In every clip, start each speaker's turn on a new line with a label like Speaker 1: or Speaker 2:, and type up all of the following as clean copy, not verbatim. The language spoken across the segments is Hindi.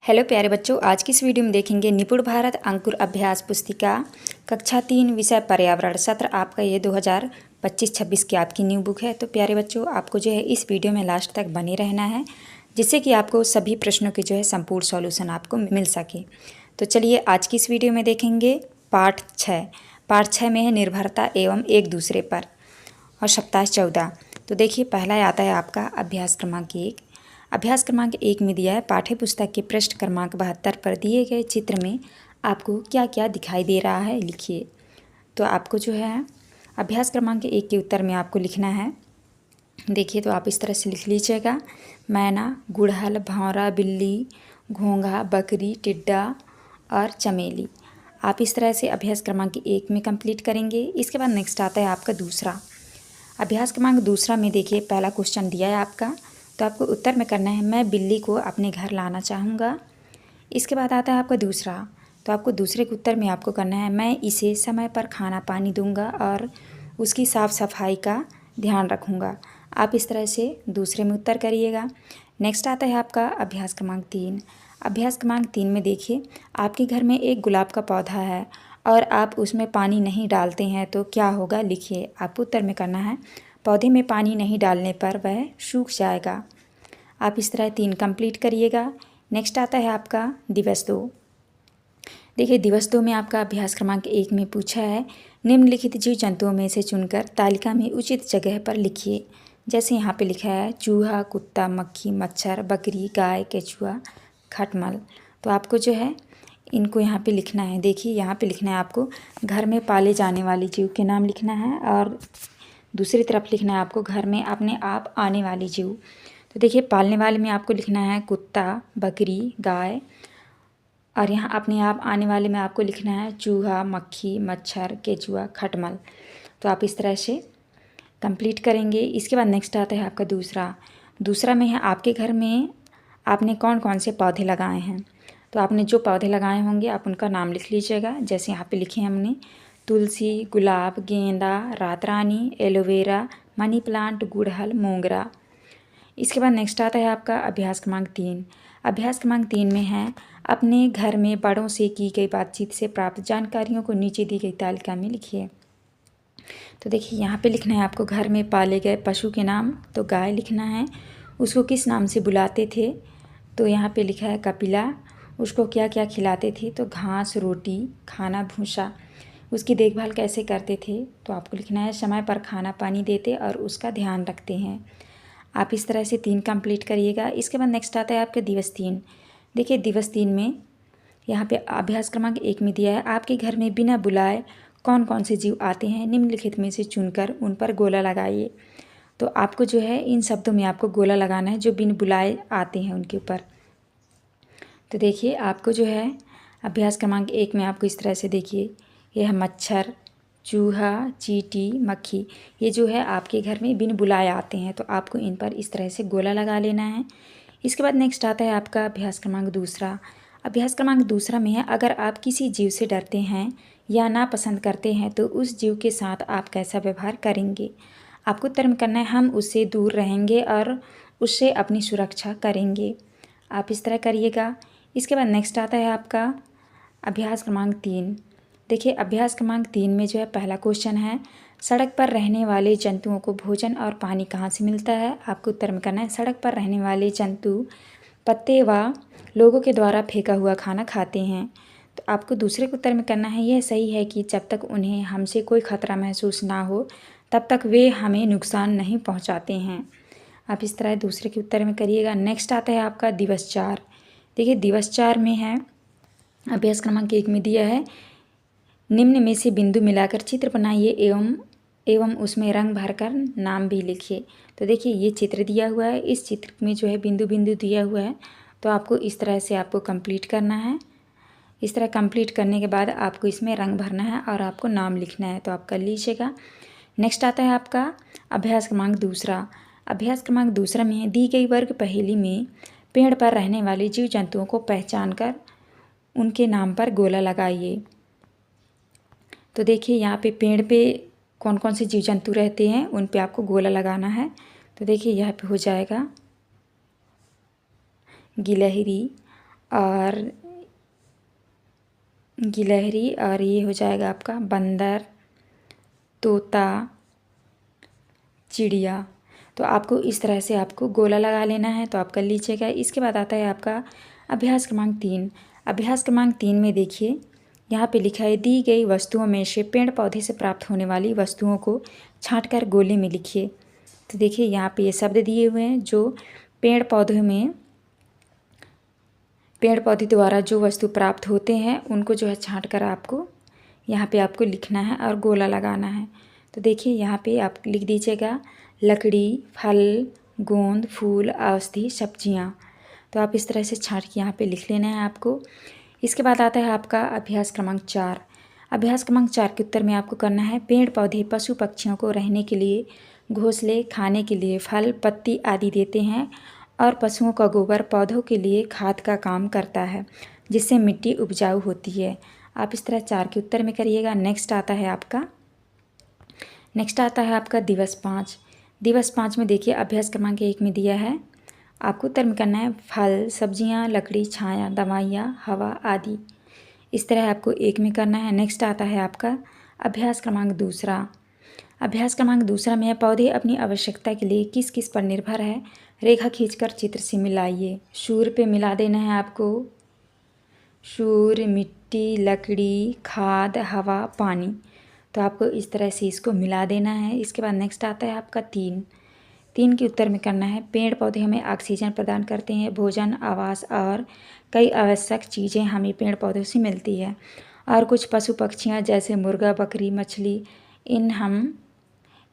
Speaker 1: हेलो प्यारे बच्चों, आज की इस वीडियो में देखेंगे निपुण भारत अंकुर अभ्यास पुस्तिका कक्षा 3 विषय पर्यावरण सत्र। आपका ये 2025-26 की आपकी न्यू बुक है। तो प्यारे बच्चों, आपको जो है इस वीडियो में लास्ट तक बने रहना है, जिससे कि आपको सभी प्रश्नों के जो है संपूर्ण सॉल्यूशन आपको मिल सके। तो चलिए आज की इस वीडियो में देखेंगे पाठ 6। पाठ 6 में है निर्भरता एवं एक दूसरे पर और सप्ताह 14। तो देखिए, पहला आता है आपका अभ्यास क्रमांक 1। अभ्यास क्रमांक 1 में दिया है पाठ्य पुस्तक के पृष्ठ क्रमांक 72 पर दिए गए चित्र में आपको क्या क्या दिखाई दे रहा है, लिखिए। तो आपको जो है अभ्यास क्रमांक 1 के उत्तर में आपको लिखना है। देखिए, तो आप इस तरह से लिख लीजिएगा। मैना, गुड़हल, भौरा, बिल्ली, घोंघा, बकरी, टिड्डा और चमेली। आप इस तरह से अभ्यास क्रमांक 1 में कंप्लीट करेंगे। इसके बाद नेक्स्ट आता है आपका दूसरा। अभ्यास क्रमांक दूसरा में देखिए, पहला क्वेश्चन दिया है आपका, तो आपको उत्तर में करना है मैं बिल्ली को अपने घर लाना चाहूँगा। इसके बाद आता है आपका दूसरा, तो आपको दूसरे के उत्तर में आपको करना है मैं इसे समय पर खाना पानी दूंगा और उसकी साफ़ सफाई का ध्यान रखूँगा। आप इस तरह से दूसरे में उत्तर करिएगा। नेक्स्ट आता है आपका अभ्यास क्रमांक 3। अभ्यास क्रमांक 3 में देखिए, आपके घर में एक गुलाब का पौधा है और आप उसमें पानी नहीं डालते हैं तो क्या होगा, लिखिए। आपको उत्तर में करना है पौधे में पानी नहीं डालने पर वह सूख जाएगा। आप इस तरह 3 कंप्लीट करिएगा। नेक्स्ट आता है आपका दिवस 2। देखिए, दिवस 2 में आपका अभ्यास क्रमांक 1 में पूछा है निम्नलिखित जीव जंतुओं में से चुनकर तालिका में उचित जगह पर लिखिए। जैसे यहाँ पे लिखा है चूहा, कुत्ता, मक्खी, मच्छर, बकरी, गाय, केचुआ, खटमल। तो आपको जो है इनको यहाँ पे लिखना है। देखिए, यहाँ पे लिखना है आपको घर में पाले जाने वाले जीव के नाम लिखना है और दूसरी तरफ लिखना है आपको घर में अपने आप आने वाले जीव। तो देखिए, पालने वाले में आपको लिखना है कुत्ता, बकरी, गाय, और यहाँ अपने आप आने वाले में आपको लिखना है चूहा, मक्खी, मच्छर, केचुआ, खटमल। तो आप इस तरह से कंप्लीट करेंगे। इसके बाद नेक्स्ट आता है आपका दूसरा। दूसरा में है आपके घर में आपने कौन कौन से पौधे लगाए हैं। तो आपने जो पौधे लगाए होंगे आप उनका नाम लिख लीजिएगा। जैसे यहाँ पे लिखे हैं हमने तुलसी, गुलाब, गेंदा, रात रानी, एलोवेरा, मनी प्लांट, गुड़हल, मोगरा। इसके बाद नेक्स्ट आता है आपका अभ्यास क्रमांक 3। अभ्यास क्रमांक 3 में है अपने घर में बड़ों से की गई बातचीत से प्राप्त जानकारियों को नीचे दी गई तालिका में लिखिए। तो देखिए, यहाँ पे लिखना है आपको घर में पाले गए पशु के नाम। तो गाय लिखना है, उसको किस नाम से बुलाते थे। तो यहाँ पे लिखा है कपिला। उसको क्या क्या खिलाते थे, तो घास, रोटी, खाना, भूसा। उसकी देखभाल कैसे करते थे, तो आपको लिखना है समय पर खाना पानी देते और उसका ध्यान रखते हैं। आप इस तरह से 3 कंप्लीट करिएगा। इसके बाद नेक्स्ट आता है आपका दिवस 3। देखिए, दिवस 3 में यहाँ पे अभ्यास क्रमांक 1 में दिया है आपके घर में बिना बुलाए कौन कौन से जीव आते हैं, निम्नलिखित में से चुनकर उन पर गोला लगाइए। तो आपको जो है इन शब्दों में आपको गोला लगाना है जो बिन बुलाए आते हैं उनके ऊपर। तो देखिए, आपको जो है अभ्यास क्रमांक 1 में आपको इस तरह से देखिए, यह है मच्छर, चूहा, चींटी, मक्खी। ये जो है आपके घर में बिन बुलाए आते हैं, तो आपको इन पर इस तरह से गोला लगा लेना है। इसके बाद नेक्स्ट आता है आपका अभ्यास क्रमांक दूसरा। अभ्यास क्रमांक दूसरा में है अगर आप किसी जीव से डरते हैं या नापसंद करते हैं तो उस जीव के साथ आप कैसा व्यवहार करेंगे। आपको उत्तर में करना है हम उससे दूर रहेंगे और उससे अपनी सुरक्षा करेंगे। आप इस तरह करिएगा। इसके बाद नेक्स्ट आता है आपका अभ्यास क्रमांक 3। देखिए, अभ्यास क्रमांक 3 में जो है पहला क्वेश्चन है सड़क पर रहने वाले जंतुओं को भोजन और पानी कहाँ से मिलता है। आपको उत्तर में करना है सड़क पर रहने वाले जंतु पत्ते व लोगों के द्वारा फेंका हुआ खाना खाते हैं। तो आपको दूसरे के उत्तर में करना है यह सही है कि जब तक उन्हें हमसे कोई खतरा महसूस ना हो तब तक वे हमें नुकसान नहीं पहुंचाते हैं। आप इस तरह दूसरे के उत्तर में करिएगा। नेक्स्ट आता है आपका दिवस 4। देखिए, दिवस 4 में है अभ्यास क्रमांक 1 में दिया है निम्न में से बिंदु मिलाकर चित्र बनाइए एवं उसमें रंग भरकर नाम भी लिखिए। तो देखिए, ये चित्र दिया हुआ है, इस चित्र में जो है बिंदु बिंदु दिया हुआ है। तो आपको इस तरह से आपको कंप्लीट करना है। इस तरह कंप्लीट करने के बाद आपको इसमें रंग भरना है और आपको नाम लिखना है। तो आप कर लीजिएगा। नेक्स्ट आता है आपका अभ्यास क्रमांक दूसरा। अभ्यास क्रमांक दूसरा में दी गई वर्ग पहेली में पेड़ पर रहने वाले जीव जंतुओं को पहचान कर उनके नाम पर गोला लगाइए। तो देखिए, यहाँ पे पेड़ पे कौन कौन से जीव जंतु रहते हैं उन पे आपको गोला लगाना है। तो देखिए, यहाँ पे हो जाएगा गिलहरी और गिलहरी, और ये हो जाएगा आपका बंदर, तोता, चिड़िया। तो आपको इस तरह से आपको गोला लगा लेना है, तो आप कर लीजिएगा। इसके बाद आता है आपका अभ्यास क्रमांक 3। अभ्यास क्रमांक 3 में देखिए यहाँ पे लिखा है, दी गई वस्तुओं में से पेड़ पौधे से प्राप्त होने वाली वस्तुओं को छांटकर गोले में लिखिए। तो देखिए यहाँ पे ये शब्द दिए हुए हैं जो पेड़ पौधे द्वारा जो वस्तु प्राप्त होते हैं उनको जो है छांट कर आपको यहाँ पे आपको लिखना है और गोला लगाना है। तो देखिए यहाँ पे आप लिख दीजिएगा लकड़ी, फल, गोंद, फूल, औषधि, सब्जियाँ। तो आप इस तरह से छांट के यहाँ पे लिख लेना है आपको। इसके बाद आता है आपका अभ्यास क्रमांक 4। अभ्यास क्रमांक 4 के उत्तर में आपको करना है, पेड़ पौधे पशु पक्षियों को रहने के लिए घोंसले, खाने के लिए फल, पत्ती आदि देते हैं और पशुओं का गोबर पौधों के लिए खाद का काम करता है, जिससे मिट्टी उपजाऊ होती है। आप इस तरह 4 के उत्तर में करिएगा। नेक्स्ट आता है आपका दिवस 5। दिवस 5 में देखिए अभ्यास क्रमांक 1 में दिया है, आपको उत्तर में करना है फल, सब्जियां, लकड़ी, छाया, दवाइयाँ, हवा आदि। इस तरह आपको 1 में करना है। नेक्स्ट आता है आपका अभ्यास क्रमांक 2। अभ्यास क्रमांक 2 में है, पौधे अपनी आवश्यकता के लिए किस किस पर निर्भर है, रेखा खींचकर चित्र से मिलाइए। सूर्य पे मिला देना है आपको, सूर्य, मिट्टी, लकड़ी, खाद, हवा, पानी। तो आपको इस तरह से इसको मिला देना है। इसके बाद नेक्स्ट आता है आपका 3 के उत्तर में करना है, पेड़ पौधे हमें ऑक्सीजन प्रदान करते हैं, भोजन, आवास और कई आवश्यक चीज़ें हमें पेड़ पौधों से मिलती है, और कुछ पशु पक्षियाँ जैसे मुर्गा, बकरी, मछली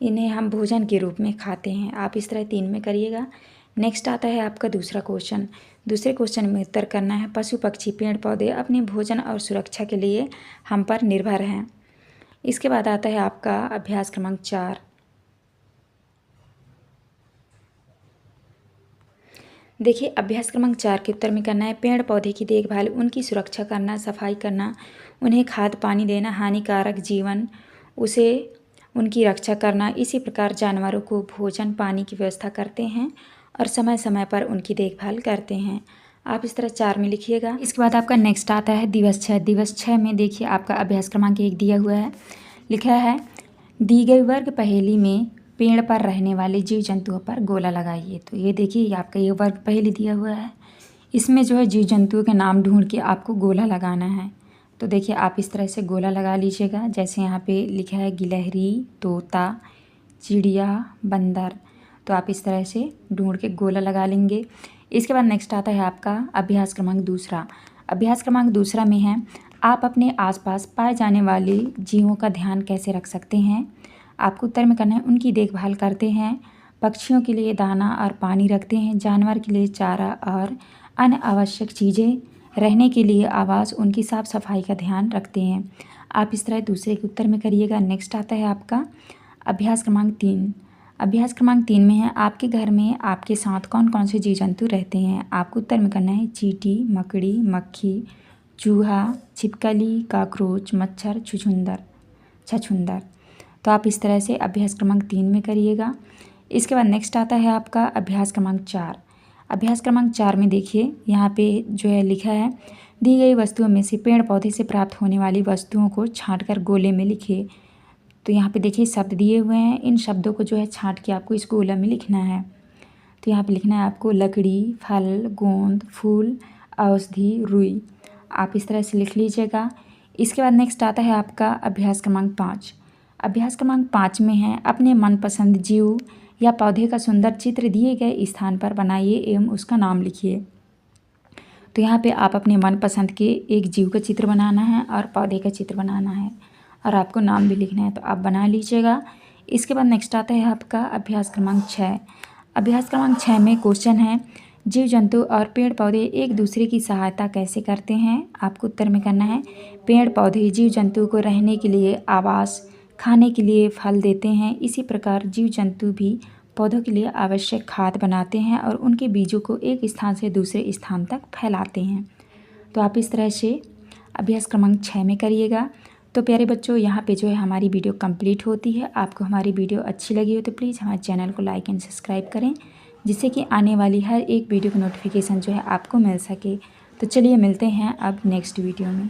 Speaker 1: इन्हें हम भोजन के रूप में खाते हैं। आप इस तरह 3 में करिएगा। नेक्स्ट आता है आपका दूसरा क्वेश्चन। दूसरे क्वेश्चन में उत्तर करना है, पशु पक्षी पेड़ पौधे अपने भोजन और सुरक्षा के लिए हम पर निर्भर हैं। इसके बाद आता है आपका अभ्यास क्रमांक 4। देखिए अभ्यास क्रमांक 4 के उत्तर में करना है, पेड़ पौधे की देखभाल, उनकी सुरक्षा करना, सफाई करना, उन्हें खाद पानी देना, हानिकारक जीवन उसे उनकी रक्षा करना, इसी प्रकार जानवरों को भोजन पानी की व्यवस्था करते हैं और समय समय पर उनकी देखभाल करते हैं। आप इस तरह 4 में लिखिएगा। इसके बाद आपका नेक्स्ट आता है दिवस 6। दिवस 6 में देखिए आपका अभ्यास क्रमांक 1 दिया हुआ है, लिखा है, दी गई वर्ग पहेली में पेड़ पर रहने वाले जीव जंतुओं पर गोला लगाइए। तो ये देखिए आपका ये वर्ग पहेली दिया हुआ है, इसमें जो है जीव जंतुओं के नाम ढूंढ के आपको गोला लगाना है। तो देखिए आप इस तरह से गोला लगा लीजिएगा, जैसे यहाँ पे लिखा है गिलहरी, तोता, चिड़िया, बंदर। तो आप इस तरह से ढूंढ के गोला लगा लेंगे। इसके बाद नेक्स्ट आता है आपका अभ्यास क्रमांक 2। अभ्यास क्रमांक 2 में है, आप अपने आसपास पाए जाने वाले जीवों का ध्यान कैसे रख सकते हैं। आपको उत्तर में करना है, उनकी देखभाल करते हैं, पक्षियों के लिए दाना और पानी रखते हैं, जानवर के लिए चारा और अन्य आवश्यक चीज़ें, रहने के लिए आवास, उनकी साफ सफाई का ध्यान रखते हैं। आप इस तरह दूसरे के उत्तर में करिएगा। नेक्स्ट आता है आपका अभ्यास क्रमांक 3। अभ्यास क्रमांक 3 में है, आपके घर में आपके साथ कौन कौन से जीव जंतु रहते हैं। आपको उत्तर में करना है, चींटी, मकड़ी, मक्खी, चूहा, छिपकली, काकरोच, मच्छर, छछूंदर। तो आप इस तरह से अभ्यास क्रमांक 3 में करिएगा। इसके बाद नेक्स्ट आता है आपका अभ्यास क्रमांक 4। अभ्यास क्रमांक 4 में देखिए यहाँ पे जो है लिखा है, दी गई वस्तुओं में से पेड़ पौधे से प्राप्त होने वाली वस्तुओं को छांटकर गोले में लिखिए। तो यहाँ पे देखिए शब्द दिए हुए हैं, इन शब्दों को जो है छांट के आपको इस गोले में लिखना है। तो यहाँ पे लिखना है आपको लकड़ी, फल, गोंद, फूल, औषधि, रुई। आप इस तरह से लिख लीजिएगा। इसके बाद नेक्स्ट आता है आपका अभ्यास क्रमांक 5। अभ्यास क्रमांक 5 में है, अपने मनपसंद जीव या पौधे का सुंदर चित्र दिए गए स्थान पर बनाइए एवं उसका नाम लिखिए। तो यहाँ पे आप अपने मनपसंद के एक जीव का चित्र बनाना है और पौधे का चित्र बनाना है और आपको नाम भी लिखना है, तो आप बना लीजिएगा। इसके बाद नेक्स्ट आता है आपका अभ्यास क्रमांक 6। अभ्यास क्रमांक 6 में क्वेश्चन है, जीव जंतु और पेड़ पौधे एक दूसरे की सहायता कैसे करते हैं। आपको उत्तर में करना है, पेड़ पौधे जीव जंतु को रहने के लिए आवास, खाने के लिए फल देते हैं, इसी प्रकार जीव जंतु भी पौधों के लिए आवश्यक खाद बनाते हैं और उनके बीजों को एक स्थान से दूसरे स्थान तक फैलाते हैं। तो आप इस तरह से अभ्यास क्रमांक 6 में करिएगा। तो प्यारे बच्चों, यहाँ पे जो है हमारी वीडियो कंप्लीट होती है। आपको हमारी वीडियो अच्छी लगी हो तो प्लीज़ हमारे चैनल को लाइक एंड सब्सक्राइब करें, जिससे कि आने वाली हर एक वीडियो की नोटिफिकेशन जो है आपको मिल सके। तो चलिए मिलते हैं अब नेक्स्ट वीडियो में।